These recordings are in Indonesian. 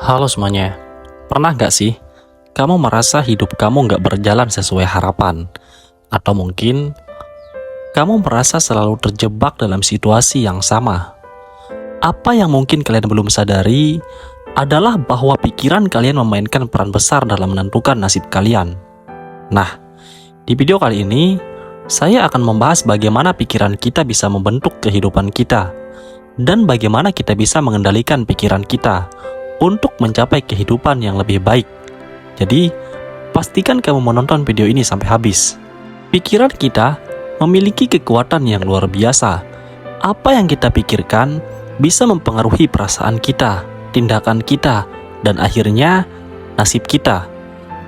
Halo semuanya, pernah nggak sih kamu merasa hidup kamu nggak berjalan sesuai harapan? Atau mungkin kamu merasa selalu terjebak dalam situasi yang sama? Apa yang mungkin kalian belum sadari adalah bahwa pikiran kalian memainkan peran besar dalam menentukan nasib kalian. Nah, di video kali ini, saya akan membahas bagaimana pikiran kita bisa membentuk kehidupan kita, dan bagaimana kita bisa mengendalikan pikiran kita untuk mencapai kehidupan yang lebih baik. Jadi, pastikan kamu menonton video ini sampai habis. Pikiran kita memiliki kekuatan yang luar biasa. Apa yang kita pikirkan bisa mempengaruhi perasaan kita, tindakan kita, dan akhirnya nasib kita.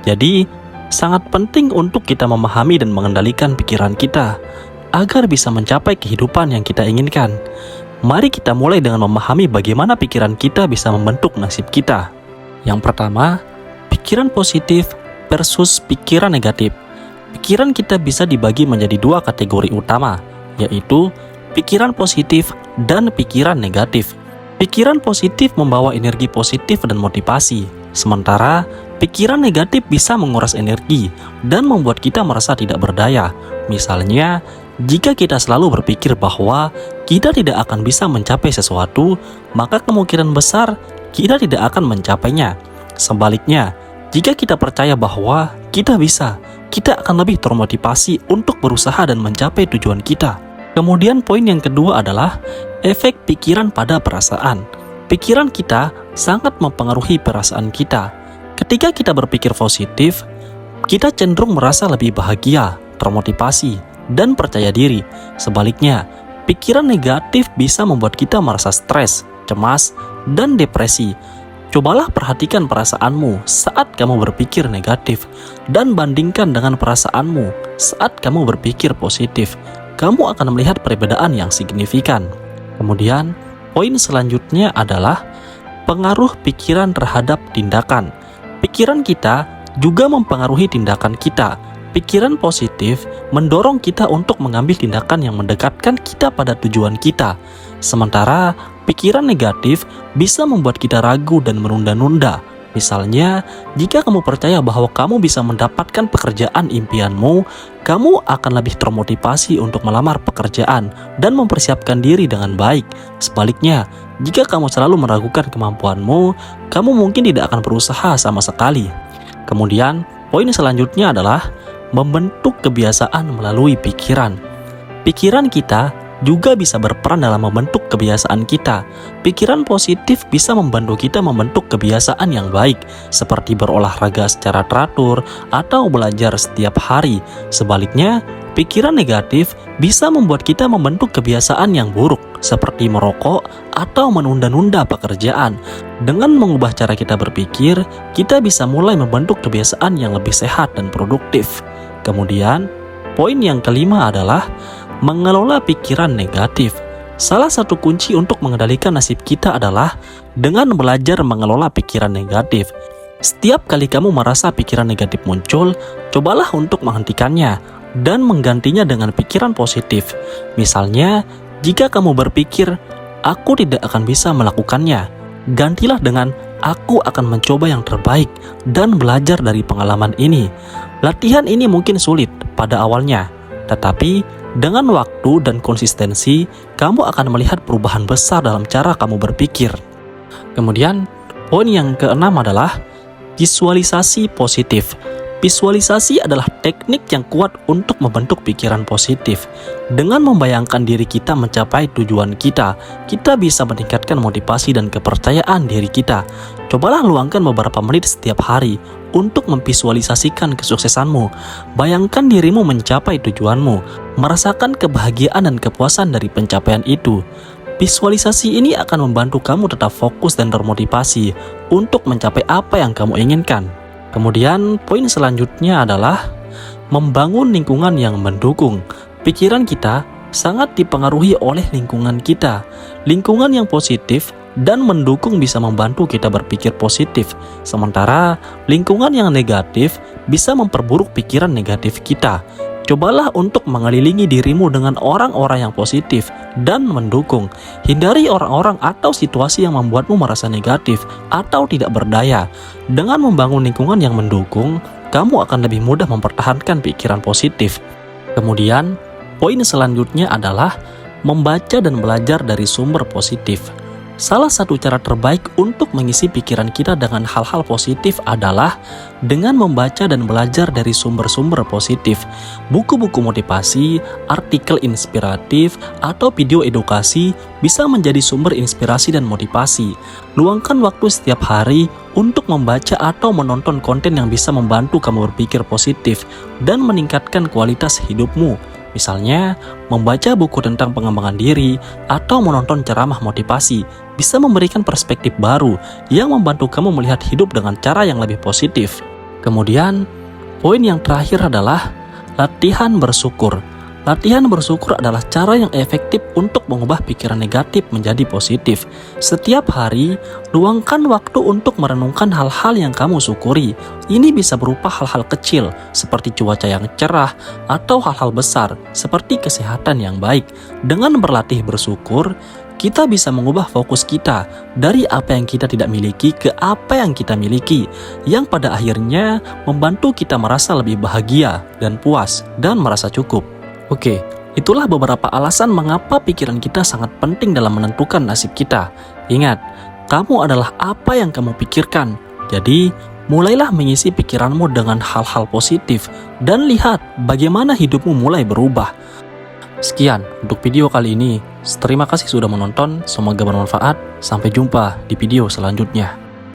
Jadi, sangat penting untuk kita memahami dan mengendalikan pikiran kita agar bisa mencapai kehidupan yang kita inginkan. Mari kita mulai dengan memahami bagaimana pikiran kita bisa membentuk nasib kita. Yang pertama, pikiran positif versus pikiran negatif. Pikiran kita bisa dibagi menjadi dua kategori utama, yaitu pikiran positif dan pikiran negatif. Pikiran positif membawa energi positif dan motivasi, sementara pikiran negatif bisa menguras energi dan membuat kita merasa tidak berdaya. Misalnya, jika kita selalu berpikir bahwa kita tidak akan bisa mencapai sesuatu, maka kemungkinan besar kita tidak akan mencapainya. Sebaliknya, jika kita percaya bahwa kita bisa, kita akan lebih termotivasi untuk berusaha dan mencapai tujuan kita. Kemudian poin yang kedua adalah efek pikiran pada perasaan. Pikiran kita sangat mempengaruhi perasaan kita. Ketika kita berpikir positif, kita cenderung merasa lebih bahagia, termotivasi, dan percaya diri. Sebaliknya, pikiran negatif bisa membuat kita merasa stres, cemas, dan depresi. Cobalah perhatikan perasaanmu saat kamu berpikir negatif dan bandingkan dengan perasaanmu saat kamu berpikir positif. Kamu akan melihat perbedaan yang signifikan. Kemudian, poin selanjutnya adalah pengaruh pikiran terhadap tindakan. Pikiran kita juga mempengaruhi tindakan kita. Pikiran positif mendorong kita untuk mengambil tindakan yang mendekatkan kita pada tujuan kita. Sementara pikiran negatif bisa membuat kita ragu dan menunda-nunda. Misalnya, jika kamu percaya bahwa kamu bisa mendapatkan pekerjaan impianmu, kamu akan lebih termotivasi untuk melamar pekerjaan dan mempersiapkan diri dengan baik. Sebaliknya, jika kamu selalu meragukan kemampuanmu, kamu mungkin tidak akan berusaha sama sekali. Kemudian, poin selanjutnya adalah membentuk kebiasaan melalui pikiran. Pikiran kita juga bisa berperan dalam membentuk kebiasaan kita. Pikiran positif bisa membantu kita membentuk kebiasaan yang baik, seperti berolahraga secara teratur atau belajar setiap hari. Sebaliknya, pikiran negatif bisa membuat kita membentuk kebiasaan yang buruk, seperti merokok atau menunda-nunda pekerjaan. Dengan mengubah cara kita berpikir, kita bisa mulai membentuk kebiasaan yang lebih sehat dan produktif. Kemudian, poin yang kelima adalah mengelola pikiran negatif. Salah satu kunci untuk mengendalikan nasib kita adalah dengan belajar mengelola pikiran negatif. Setiap kali kamu merasa pikiran negatif muncul, cobalah untuk menghentikannya dan menggantinya dengan pikiran positif. Misalnya, jika kamu berpikir, "Aku tidak akan bisa melakukannya," gantilah dengan "Aku akan mencoba yang terbaik dan belajar dari pengalaman ini." Latihan ini mungkin sulit pada awalnya, tetapi dengan waktu dan konsistensi, kamu akan melihat perubahan besar dalam cara kamu berpikir. Kemudian, poin yang keenam adalah visualisasi positif. Visualisasi adalah teknik yang kuat untuk membentuk pikiran positif. Dengan membayangkan diri kita mencapai tujuan kita, kita bisa meningkatkan motivasi dan kepercayaan diri kita. Cobalah luangkan beberapa menit setiap hari untuk memvisualisasikan kesuksesanmu. Bayangkan dirimu mencapai tujuanmu, merasakan kebahagiaan dan kepuasan dari pencapaian itu. Visualisasi ini akan membantu kamu tetap fokus dan termotivasi untuk mencapai apa yang kamu inginkan. Kemudian, poin selanjutnya adalah membangun lingkungan yang mendukung. Pikiran kita sangat dipengaruhi oleh lingkungan kita. Lingkungan yang positif dan mendukung bisa membantu kita berpikir positif, sementara lingkungan yang negatif bisa memperburuk pikiran negatif kita. Cobalah untuk mengelilingi dirimu dengan orang-orang yang positif dan mendukung. Hindari orang-orang atau situasi yang membuatmu merasa negatif atau tidak berdaya. Dengan membangun lingkungan yang mendukung, kamu akan lebih mudah mempertahankan pikiran positif. Kemudian, poin selanjutnya adalah membaca dan belajar dari sumber positif. Salah satu cara terbaik untuk mengisi pikiran kita dengan hal-hal positif adalah dengan membaca dan belajar dari sumber-sumber positif. Buku-buku motivasi, artikel inspiratif, atau video edukasi bisa menjadi sumber inspirasi dan motivasi. Luangkan waktu setiap hari untuk membaca atau menonton konten yang bisa membantu kamu berpikir positif dan meningkatkan kualitas hidupmu. Misalnya, membaca buku tentang pengembangan diri atau menonton ceramah motivasi bisa memberikan perspektif baru yang membantu kamu melihat hidup dengan cara yang lebih positif. Kemudian, poin yang terakhir adalah latihan bersyukur. Latihan bersyukur adalah cara yang efektif untuk mengubah pikiran negatif menjadi positif. Setiap hari, luangkan waktu untuk merenungkan hal-hal yang kamu syukuri. Ini bisa berupa hal-hal kecil seperti cuaca yang cerah atau hal-hal besar seperti kesehatan yang baik. Dengan berlatih bersyukur, kita bisa mengubah fokus kita dari apa yang kita tidak miliki ke apa yang kita miliki, yang pada akhirnya membantu kita merasa lebih bahagia dan puas dan merasa cukup. Oke, itulah beberapa alasan mengapa pikiran kita sangat penting dalam menentukan nasib kita. Ingat, kamu adalah apa yang kamu pikirkan. Jadi, mulailah mengisi pikiranmu dengan hal-hal positif dan lihat bagaimana hidupmu mulai berubah. Sekian untuk video kali ini. Terima kasih sudah menonton, semoga bermanfaat. Sampai jumpa di video selanjutnya.